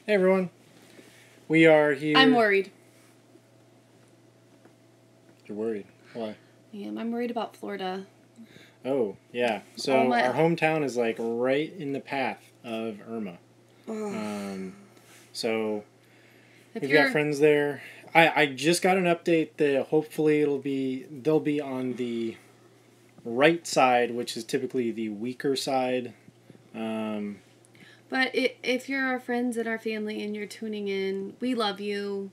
Hey everyone, we are here. I'm worried. You're worried? Why? I'm worried about Florida. Oh, yeah. So our hometown is like right in the path of Irma. So we've got friends there. I just got an update that hopefully they'll be on the right side, which is typically the weaker side. But if you're our friends and our family and you're tuning in, we love you.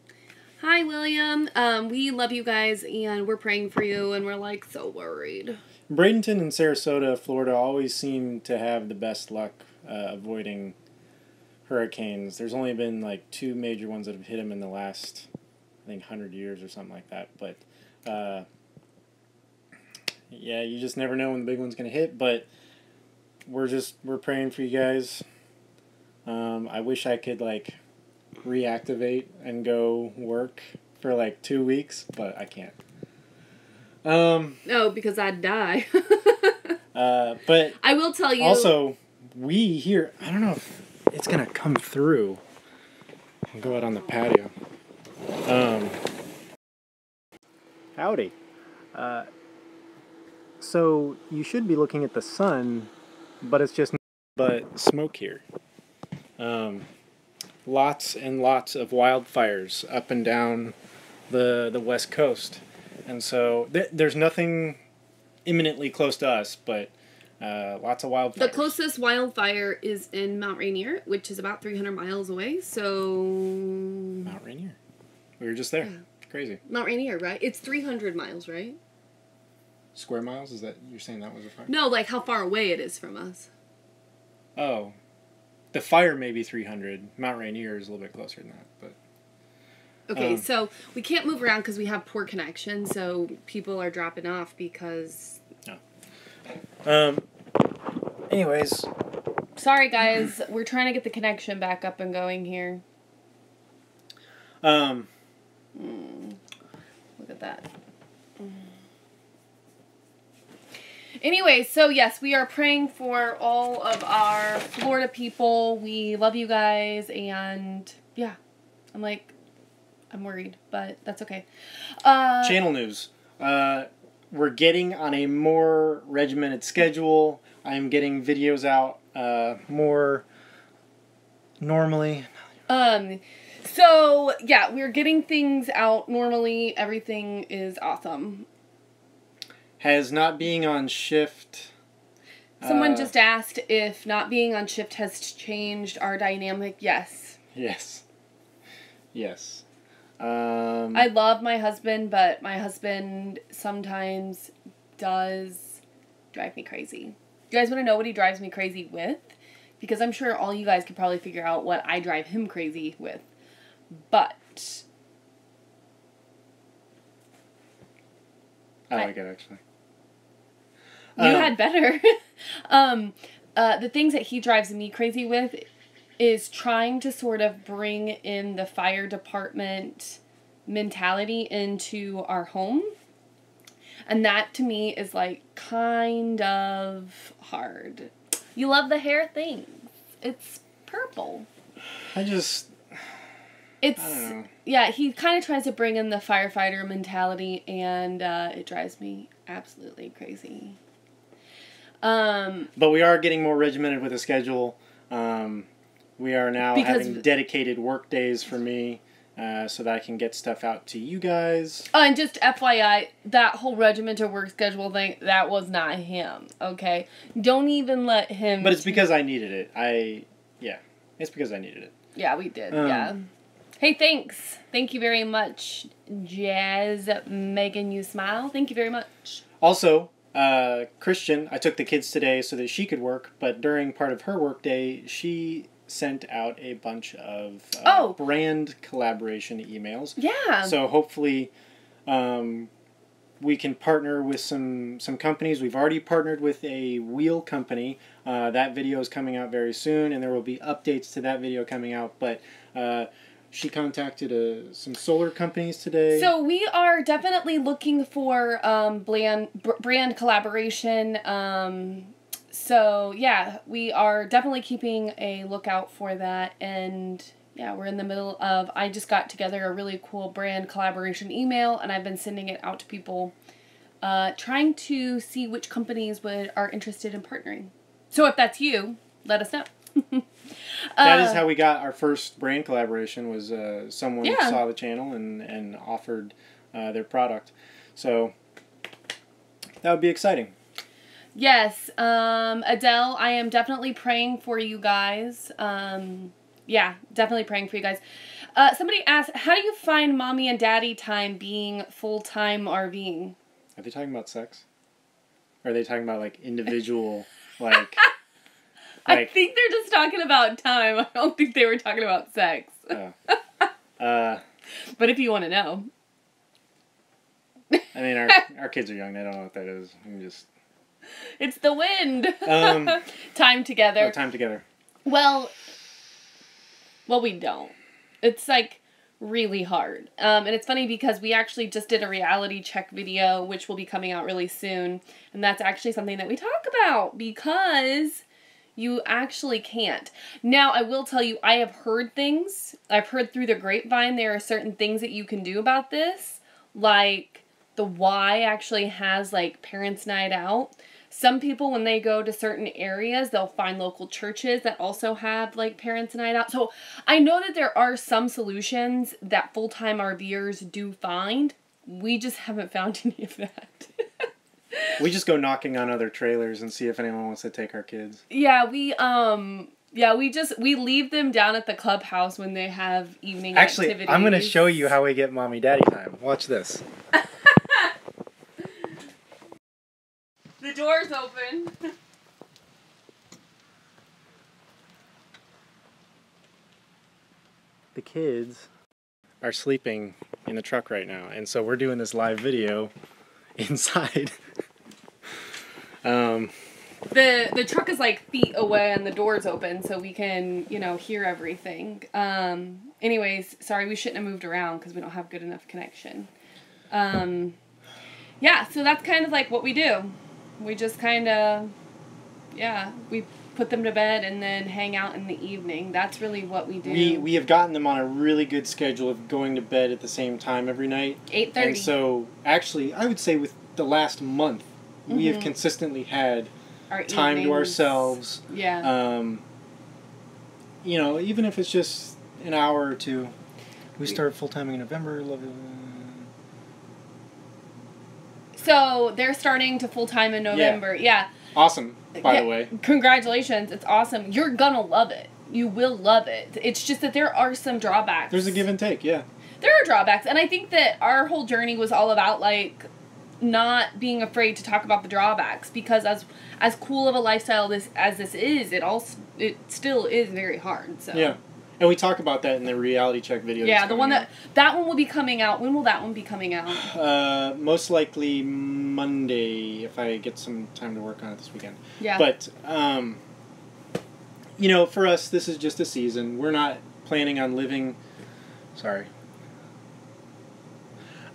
Hi, William. We love you guys, and we're praying for you, and we're, like, so worried. Bradenton and Sarasota, Florida, always seem to have the best luck avoiding hurricanes. There's only been, like, 2 major ones that have hit them in the last, I think, 100 years or something like that. But, yeah, you just never know when the big one's going to hit, but we're praying for you guys. I wish I could, like, reactivate and go work for, like, 2 weeks, but I can't. No, because I'd die. But I will tell you. Also, we here, I don't know if it's going to come through. I'll go out on the patio. Howdy. So you should be looking at the sun, but it's just but smoke here. Lots and lots of wildfires up and down the West Coast. And so there's nothing imminently close to us, but lots of wildfires. The closest wildfire is in Mount Rainier, which is about 300 miles away, so... Mount Rainier? We were just there. Yeah. Crazy. Mount Rainier, right? It's 300 miles, right? Square miles? Is that... You're saying that was a fire? No, like how far away it is from us. Oh. The fire may be 300. Mount Rainier is a little bit closer than that, but... Okay, so we can't move around because we have poor connection, so people are dropping off because... No. Anyways. Sorry, guys. We're trying to get the connection back up and going here. Look at that. Anyway, so yes, we are praying for all of our Florida people. We love you guys, and yeah, I'm worried, but that's okay. Channel news. We're getting on a more regimented schedule. I'm getting videos out more normally. So, yeah, we're getting things out normally. Everything is awesome. Has not being on shift... Someone just asked if not being on shift has changed our dynamic. Yes. Yes. Yes. I love my husband, but my husband sometimes does drive me crazy. You guys want to know what he drives me crazy with? Because I'm sure all you guys could probably figure out what I drive him crazy with. But... I like it, actually. You had better. The things that he drives me crazy with is trying to sort of bring in the fire department mentality into our home. And that, to me, is, like, kind of hard. You love the hair thing. It's purple. I don't know. Yeah, he kind of tries to bring in the firefighter mentality, and it drives me absolutely crazy. But we are getting more regimented with the schedule. We are now having dedicated work days for me, so that I can get stuff out to you guys. Oh, and just FYI, that whole regimented work schedule thing, that was not him, okay? Don't even let him... But it's because I needed it. It's because I needed it. Yeah, we did, yeah. Hey, thanks. Thank you very much, Jazz, making you smile. Thank you very much. Also... Christian, I took the kids today so that she could work, but during part of her work day, she sent out a bunch of brand collaboration emails. Yeah. So hopefully we can partner with some companies. We've already partnered with a wheel company. That video is coming out very soon, and there will be updates to that video coming out, but... She contacted some solar companies today. So we are definitely looking for brand collaboration. So yeah, we are definitely keeping a lookout for that. And yeah, we're in the middle of, I just got together a really cool brand collaboration email, and I've been sending it out to people, trying to see which companies are interested in partnering. So if that's you, let us know. That is how we got our first brand collaboration, was someone saw the channel and offered their product. So that would be exciting. Yes. Adele, I am definitely praying for you guys. Yeah, definitely praying for you guys. Somebody asked, how do you find mommy and daddy time being full-time RVing? Are they talking about sex? Or are they talking about, like, individual, like... I think they're just talking about time. I don't think they were talking about sex. But if you want to know. I mean, our kids are young. They don't know what that is. It's the wind. Time together. Oh, time together. Well, we don't. It's, like, really hard. And it's funny because we actually just did a reality check video, which will be coming out really soon. And that's actually something that we talk about because... you actually can't. Now, I will tell you, I have heard things. I've heard through the grapevine there are certain things that you can do about this. Like, the Y actually has, like, parents' night out. Some people, when they go to certain areas, they'll find local churches that also have, like, parents' night out. So, I know that there are some solutions that full-time RVers do find. We just haven't found any of that. We just go knocking on other trailers and see if anyone wants to take our kids. Yeah, we leave them down at the clubhouse when they have evening activities. Actually, I'm going to show you how we get mommy daddy time. Watch this. The door's open. The kids are sleeping in the truck right now, and so we're doing this live video inside. The truck is like feet away and the door's open so we can, hear everything. Anyways, sorry, we shouldn't have moved around because we don't have good enough connection. Yeah, so that's kind of like what we do. We just kind of, we put them to bed and then hang out in the evening. That's really what we do. We have gotten them on a really good schedule of going to bed at the same time every night. 8:30. And so, actually, I would say with the last month, we have consistently had our time evenings. to ourselves. Yeah. Even if it's just an hour or two. We started full-time in November. So, they're starting to full-time in November. Yeah. Awesome, by the way. Congratulations. It's awesome. You're gonna love it. You will love it. It's just that there are some drawbacks. There's a give and take, yeah. There are drawbacks, and I think that our whole journey was all about, like, not being afraid to talk about the drawbacks, because as cool of a lifestyle as this is, it still is very hard. So yeah, and we talk about that in the reality check video. Yeah, the one that one will be coming out. When will that one be coming out? Most likely Monday, if I get some time to work on it this weekend. Yeah. But for us, this is just a season. We're not planning on living. Sorry.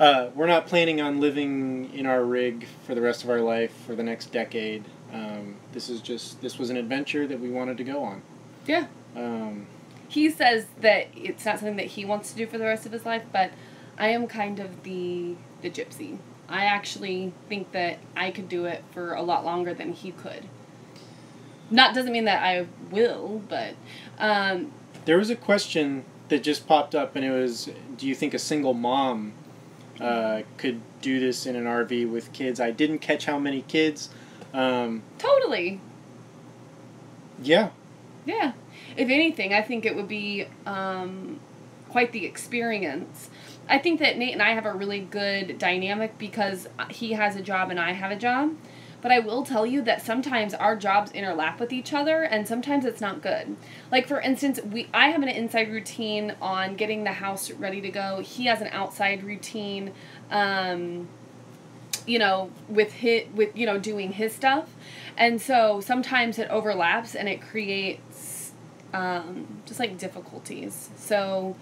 We're not planning on living in our rig for the rest of our life for the next decade. This was an adventure that we wanted to go on. Yeah. He says that it's not something that he wants to do for the rest of his life, but I am kind of the gypsy. I actually think that I could do it for a lot longer than he could. Doesn't mean that I will, but... There was a question that just popped up, and it was, do you think a single mom could do this in an RV with kids? I didn't catch how many kids. Totally. Yeah. Yeah. If anything, I think it would be quite the experience. I think that Nate and I have a really good dynamic because he has a job and I have a job. But I will tell you that sometimes our jobs overlap with each other, and sometimes it's not good. Like, for instance, I have an inside routine on getting the house ready to go. He has an outside routine, with doing his stuff. And so sometimes it overlaps, and it creates just, like, difficulties. So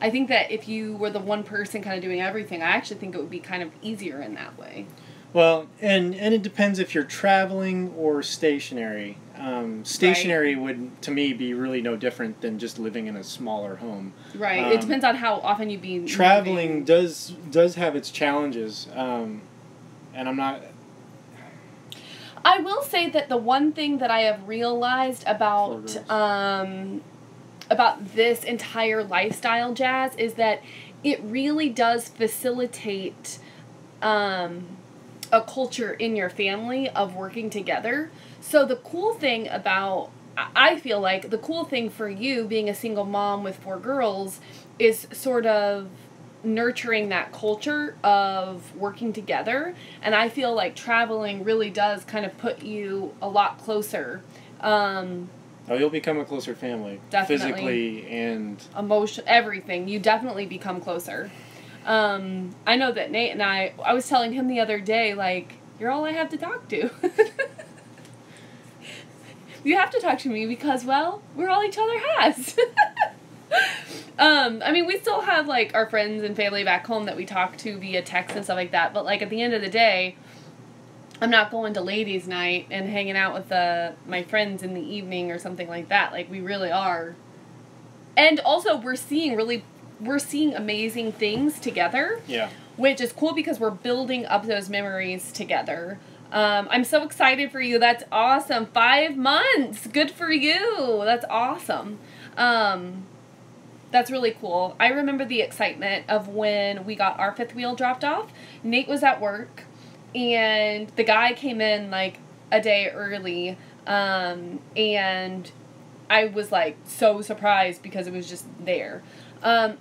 I think that if you were the one person kind of doing everything, I actually think it would be kind of easier in that way. Well, and it depends if you're traveling or stationary. stationary would, to me, be really no different than just living in a smaller home. Right. It depends on how often you be traveling does have its challenges, and I'm not. I will say that the one thing that I have realized about this entire lifestyle, Jazz, is that it really does facilitate a culture in your family of working together. So the cool thing about, I feel like, the cool thing for you being a single mom with 4 girls is sort of nurturing that culture of working together, and I feel like traveling really does kind of put you a lot closer. You'll become a closer family. Definitely. Physically and emotion, everything. You definitely become closer. I know that Nate and I was telling him the other day, like, you're all I have to talk to. You have to talk to me because, well, we're all each other has. I mean, we still have, like, our friends and family back home that we talk to via text and stuff like that, but, like, at the end of the day, I'm not going to ladies' night and hanging out with my friends in the evening or something like that. Like, we really are. And also, we're seeing amazing things together. Yeah. Which is cool because we're building up those memories together. I'm so excited for you. That's awesome. 5 months. Good for you. That's awesome. That's really cool. I remember the excitement of when we got our 5th wheel dropped off. Nate was at work, and the guy came in, like, a day early, and I was, like, so surprised because it was just there.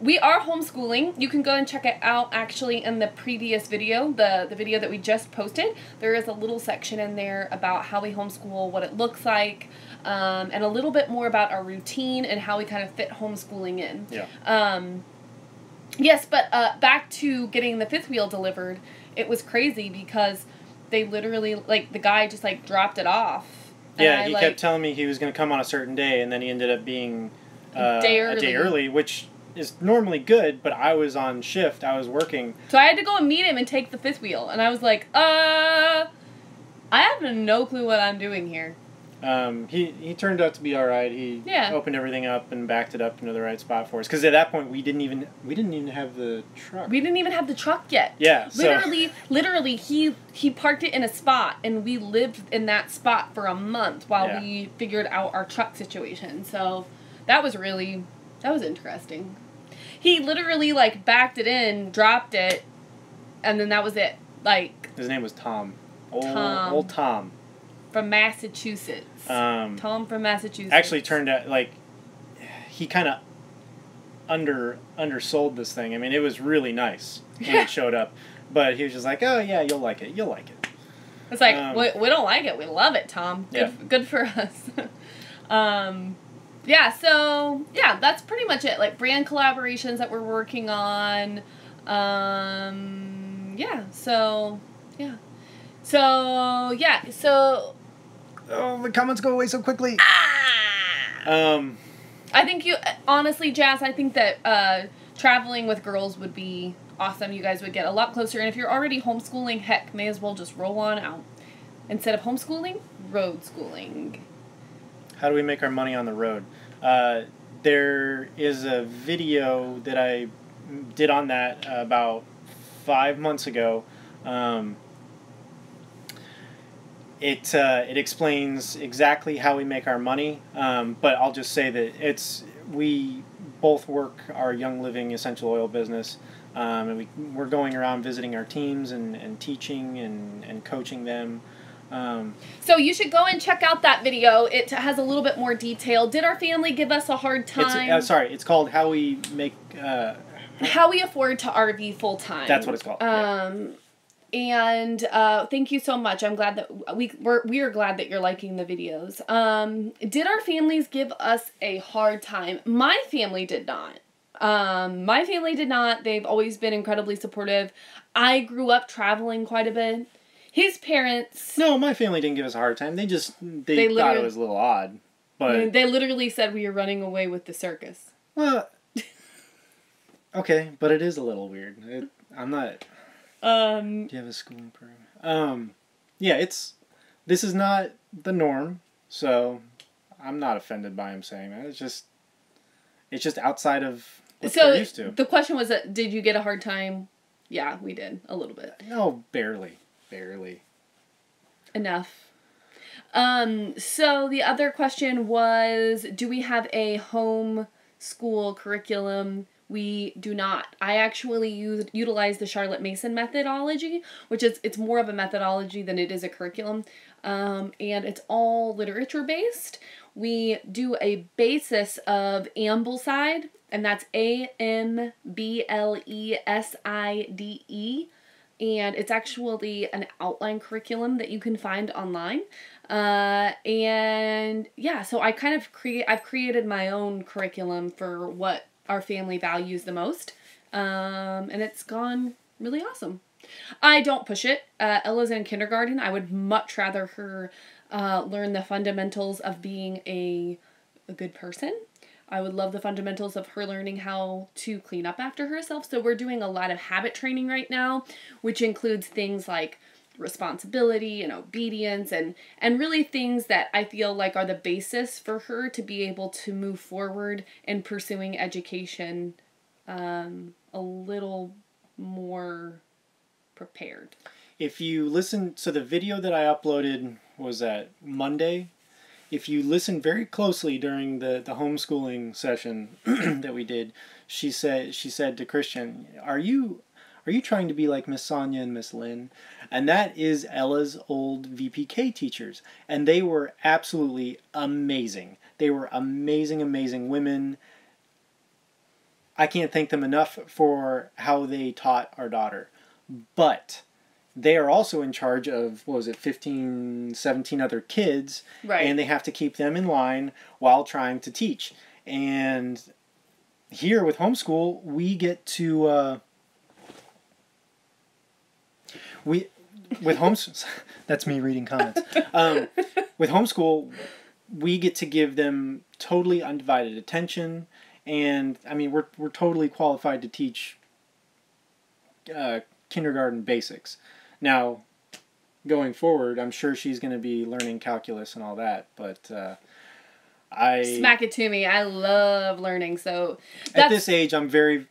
We are homeschooling. You can go and check it out, actually, in the previous video, the video that we just posted. There is a little section in there about how we homeschool, what it looks like, and a little bit more about our routine and how we kind of fit homeschooling in. Yeah. Yes, but back to getting the 5th wheel delivered, it was crazy because they literally, like, the guy just, like, dropped it off. Yeah, he kept telling me he was going to come on a certain day, and then he ended up being a day early, which is normally good, but I was on shift. I was working. So I had to go and meet him and take the 5th wheel, and I was like, I have no clue what I'm doing here. He turned out to be all right. He opened everything up and backed it up into the right spot for us. Because at that point we didn't even have the truck. We didn't even have the truck yet. Yeah. Literally, he parked it in a spot, and we lived in that spot for a month while we figured out our truck situation. So that was interesting. He literally, like, backed it in, dropped it, and then that was it. Like, his name was Tom. Old Tom. From Massachusetts. Tom from Massachusetts. Actually turned out, like, he kind of undersold this thing. I mean, it was really nice when it showed up. But he was just like, oh, yeah, you'll like it. You'll like it. It's like, we don't like it. We love it, Tom. Good for us. Yeah, so, yeah, that's pretty much it. Like, brand collaborations that we're working on. Oh, the comments go away so quickly. I think honestly, Jazz, I think that traveling with girls would be awesome. You guys would get a lot closer. And if you're already homeschooling, heck, may as well just roll on out. Instead of homeschooling, road schooling. How do we make our money on the road? There is a video that I did on that about 5 months ago. It explains exactly how we make our money, but I'll just say that we both work our Young Living essential oil business, and we're going around visiting our teams and teaching and coaching them. So you should go and check out that video. It has a little bit more detail. Did our family give us a hard time? It's called How We Make... How We Afford to RV Full-Time. That's what it's called. And thank you so much. I'm glad that we are glad that you're liking the videos. Did our families give us a hard time? My family did not. They've always been incredibly supportive. I grew up traveling quite a bit. His parents... No, my family didn't give us a hard time. They thought it was a little odd. But they literally said we were running away with the circus. Well, okay, but it is a little weird. I'm not... Do you have a schooling program? Yeah, this is not the norm. So I'm not offended by him saying that. It's just outside of what they're used to. The question was, did you get a hard time? Yeah, we did. A little bit. No, barely. Barely. Enough. So the other question was, do we have a home school curriculum? We do not. I actually utilize the Charlotte Mason methodology, which is, it's more of a methodology than it is a curriculum. And it's all literature based. We do a basis of Ambleside, and that's AMBLESIDE. And it's actually an outline curriculum that you can find online. And yeah, so I've created my own curriculum for what our family values the most. And it's gone really awesome. I don't push it. Ella's in kindergarten. I would much rather her learn the fundamentals of being a good person. I would love the fundamentals of her learning how to clean up after herself. So we're doing a lot of habit training right now, which includes things like responsibility and obedience and really things that I feel like are the basis for her to be able to move forward in pursuing education a little more prepared. If you listen, so the video that I uploaded was that Monday. If you listen very closely during the homeschooling session that we did, she said to Christian, "Are you trying to be like Miss Sonia and Miss Lynn?" And that is Ella's old VPK teachers, and they were absolutely amazing. They were amazing, amazing women. I can't thank them enough for how they taught our daughter. But they are also in charge of, 15, 17 other kids. Right. And they have to keep them in line while trying to teach. And here with homeschool, we get to... that's me reading comments. With homeschool, we get to give them totally undivided attention. And, I mean, we're totally qualified to teach kindergarten basics. Now, going forward, I'm sure she's going to be learning calculus and all that, but smack it to me. I love learning, so at this age, I'm very,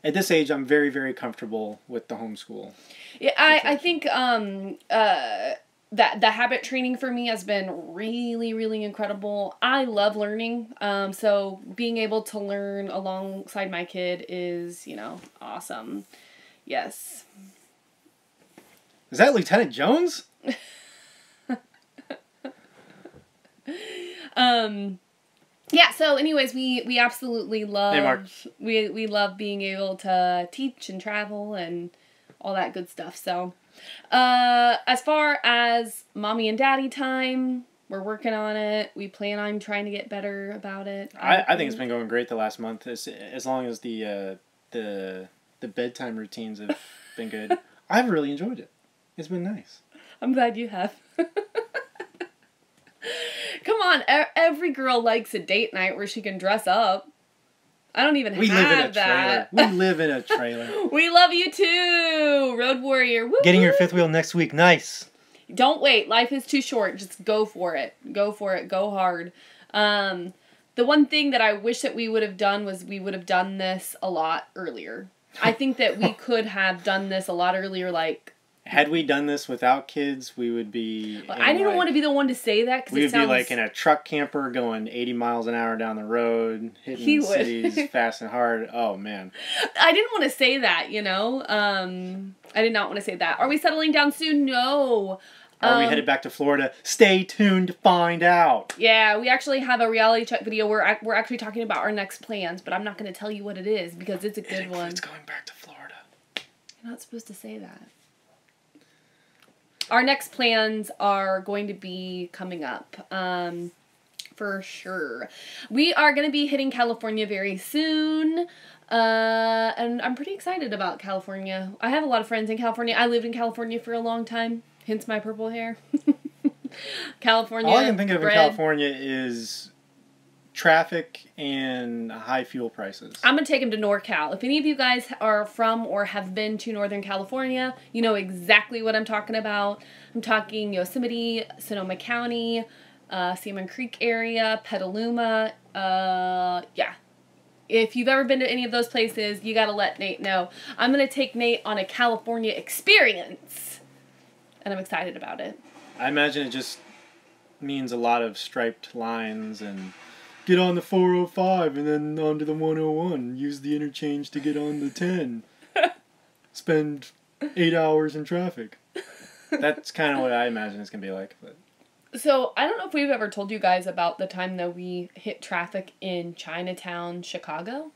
very comfortable with the homeschool. Yeah, I think that the habit training for me has been really, really incredible. I love learning, so being able to learn alongside my kid is, awesome. Yes. Is that Lieutenant Jones? Yeah, so anyways, we absolutely love... Hey, Mark. We love being able to teach and travel and all that good stuff. So, as far as mommy and daddy time, we're working on it. We plan on trying to get better about it. I think it's been going great the last month, as long as the bedtime routines have been good. I've really enjoyed it. It's been nice. I'm glad you have. Come on, every girl likes a date night where she can dress up. I don't even have that. We live in a trailer. We love you too, Road Warrior. Woo-hoo. Getting your fifth wheel next week. Nice. Don't wait. Life is too short. Just go for it. Go for it. Go hard. The one thing that I wish that we would have done was we would have done this a lot earlier. I think that we could have done this a lot earlier, like... Had we done this without kids, we would be... I didn't want to be the one to say that, because it sounds... We would be like in a truck camper going 80 miles an hour down the road, hitting cities fast and hard. Oh, man. I didn't want to say that, I did not want to say that. Are we settling down soon? No. Are we headed back to Florida? Stay tuned to find out. Yeah, we actually have a reality check video where we're actually talking about our next plans, but I'm not going to tell you what it is because it's a good one. It's going back to Florida. You're not supposed to say that. Our next plans are going to be coming up, for sure. We are going to be hitting California very soon, and I'm pretty excited about California. I have a lot of friends in California. I lived in California for a long time, hence my purple hair. California. All I can think of in California is traffic and high fuel prices. I'm going to take him to NorCal. If any of you guys are from or have been to Northern California, you know exactly what I'm talking about. I'm talking Yosemite, Sonoma County, Salmon Creek area, Petaluma. Yeah. If you've ever been to any of those places, you gotta let Nate know. I'm gonna take Nate on a California experience. And I'm excited about it. I imagine it just means a lot of striped lines and get on the 405 and then onto the 101. Use the interchange to get on the 10. Spend 8 hours in traffic. That's kind of what I imagine it's going to be like. But. So, I don't know if we've ever told you guys about the time that we hit traffic in Chinatown, Chicago.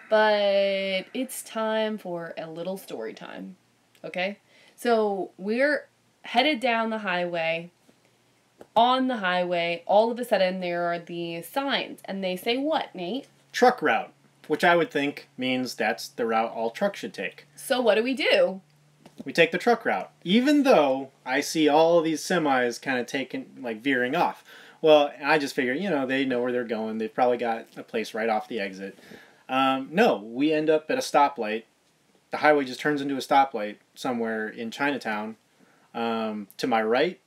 But it's time for a little story time. Okay? So, we're headed down the highway. On the highway, all of a sudden, there are these signs. And they say what, Nate? Truck route. Which I would think means that's the route all trucks should take. So, what do? We take the truck route, even though I see all these semis kind of veering off. Well, I just figure, they know where they're going. They've probably got a place right off the exit. No, we end up at a stoplight. The highway just turns into a stoplight somewhere in Chinatown. To my right,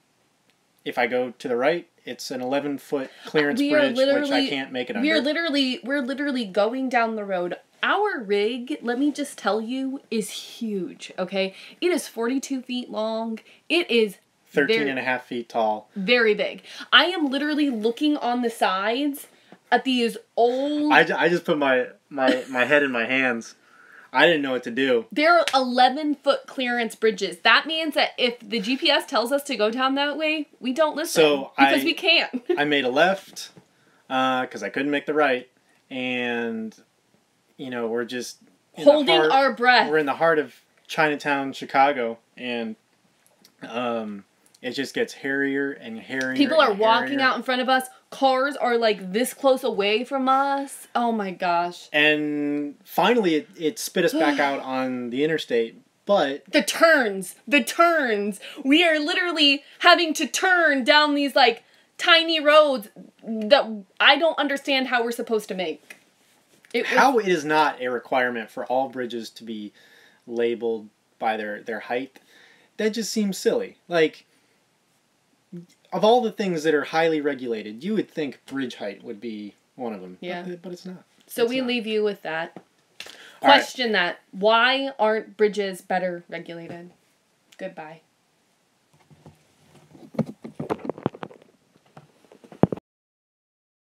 if I go to the right, it's an 11-foot clearance bridge, which I can't make it under. We're literally going down the road. Our rig, let me just tell you, is huge, okay? It is 42 feet long. It is 13 and a half feet tall. Very big. I am literally looking on the sides at these old... I just put my head in my hands. I didn't know what to do. They're 11-foot clearance bridges. That means that if the GPS tells us to go down that way, we don't listen. Because we can't. I made a left because I couldn't make the right. And... we're just holding our breath. We're in the heart of Chinatown, Chicago, and it just gets hairier and hairier. People are walking out in front of us. Cars are like this close away from us. Oh my gosh. And finally it spit us back out on the interstate, but... The turns! We are literally having to turn down these like tiny roads that I don't understand how we're supposed to make. How it is not a requirement for all bridges to be labeled by their height, that just seems silly. Like, of all the things that are highly regulated, you would think bridge height would be one of them. Yeah. But it's not. So we leave you with that. Question that. Why aren't bridges better regulated? Goodbye.